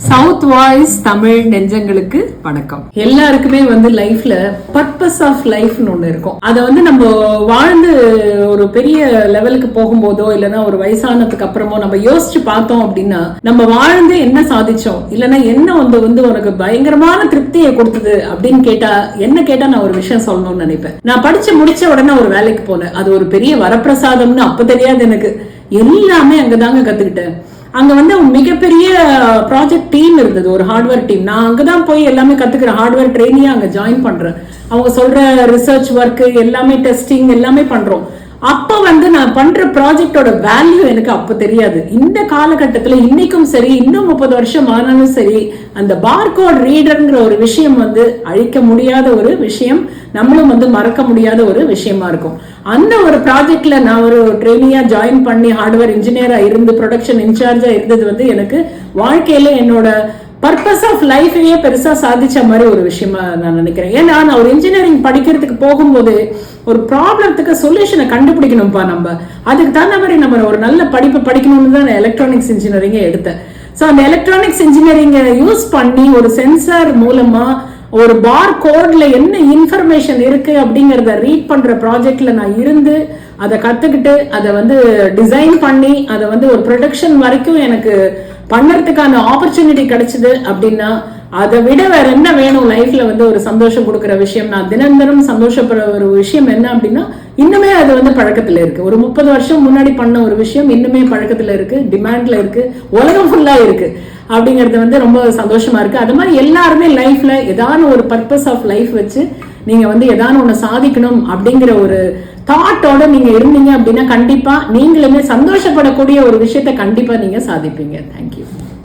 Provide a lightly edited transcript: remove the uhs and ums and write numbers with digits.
South voice Tamil நெஞ்சங்களுக்கு வணக்கம். எல்லாருக்குமே லைஃப்ல பர்பஸ் ஆஃப் லைஃப்னு ஒண்ணு இருக்கும். அதை நம்ம வாழ்ந்து ஒரு பெரிய லெவலுக்கு போகும்போதோ இல்லைன்னா ஒரு வயசானதுக்கு அப்புறமோ நம்ம யோசிச்சு பார்த்தோம் அப்படின்னா நம்ம வாழ்ந்து என்ன சாதிச்சோம் இல்லைன்னா என்ன உனக்கு பயங்கரமான திருப்தியை கொடுத்தது அப்படின்னு கேட்டா நான் ஒரு விஷயம் சொல்லணும்னு நினைப்பேன். நான் படிச்சு முடிச்ச உடனே ஒரு வேலைக்கு போனேன். அது ஒரு பெரிய வரப்பிரசாதம்னு அப்ப தெரியாது எனக்கு. எல்லாமே அங்கதாங்க கத்துக்கிட்டேன். அங்க மிகப்பெரிய ப்ராஜெக்ட் டீம் இருந்தது, ஒரு ஹார்ட்வேர் டீம். நான் அங்கதான் போய் எல்லாமே கத்துக்கிறேன். ஹார்ட்வேர் ட்ரெயினியா அங்க ஜாயின் பண்றேன். அவங்க சொல்ற ரிசர்ச் ஒர்க் எல்லாமே, டெஸ்டிங் எல்லாமே பண்றோம். அப்ப நான் பண்ற ப்ராஜெக்டோட வேல்யூ எனக்கு அப்ப தெரியாது. இந்த காலகட்டத்துல இன்னைக்கும் சரி, இன்னும் 30 வருஷம் ஆனாலும் சரி, அந்த பார்கோட் ரீடர்ங்கிற ஒரு விஷயம் அழிக்க முடியாத ஒரு விஷயம், நம்மளும் மறக்க முடியாத ஒரு விஷயமா இருக்கும். அந்த ஒரு ப்ராஜெக்ட்ல நான் ஒரு ட்ரெயினியா ஜாயின் பண்ணி ஹார்ட்வேர் இன்ஜினியரா இருந்து ப்ரொடக்ஷன் இன்சார்ஜா இருந்தது எனக்கு வாழ்க்கையில என்னோட பர்பஸ் ஆஃப் லைஃபையே பெருசா சாதிச்ச மாதிரி ஒரு விஷயமா நான் நினைக்கிறேன். ஏன்னா நான் ஒரு இன்ஜினியரிங் படிக்கிறதுக்கு போகும்போது ஒரு ப்ராப்ளத்துக்கு சொல்யூஷனை கண்டுபிடிக்கணும்ப்பா. நம்ம அதுக்கு தகுந்த மாதிரி நம்ம ஒரு நல்ல படிப்பு படிக்கணும்னு தான் நான் எலக்ட்ரானிக்ஸ் இன்ஜினியரிங்கே எடுத்தேன். ஸோ அந்த எலக்ட்ரானிக்ஸ் இன்ஜினியரிங்கை யூஸ் பண்ணி ஒரு சென்சார் மூலமா ஒரு பார் கோட்ல என்ன இன்ஃபர்மேஷன் இருக்கு அப்படிங்கறத ரீட் பண்ற ப்ராஜெக்ட்ல நான் இருந்து அதை கத்துக்கிட்டு அதை டிசைன் பண்ணி அதை ஒரு ப்ரொடக்ஷன் வரைக்கும் எனக்கு பண்ணறதுக்கான ஆப்பர்ச்சுனிட்டி கிடைச்சது அப்படின்னா அதை விட வேற என்ன வேணும் லைஃப்ல ஒரு சந்தோஷம் கொடுக்குற விஷயம். நான் தினம் சந்தோஷப்படுற ஒரு விஷயம் என்ன அப்படின்னா இன்னுமே அது பழக்கத்துல இருக்கு. ஒரு 30 வருஷம் முன்னாடி பண்ண ஒரு விஷயம் இன்னுமே பழக்கத்துல இருக்கு, டிமாண்ட்ல இருக்கு, உலகம் ஃபுல்லா இருக்கு. அப்படிங்கிறது ரொம்ப சந்தோஷமா இருக்கு. அது மாதிரி எல்லாருமே லைஃப்ல ஏதான ஒரு பர்பஸ் ஆஃப் லைஃப் வச்சு நீங்க ஏதான ஒண்ணு சாதிக்கணும் அப்படிங்கிற ஒரு தாட்டோட நீங்க இருந்தீங்க அப்படின்னா கண்டிப்பா நீங்களுமே சந்தோஷப்படக்கூடிய ஒரு விஷயத்த கண்டிப்பா நீங்க சாதிப்பீங்க. தேங்க்யூ.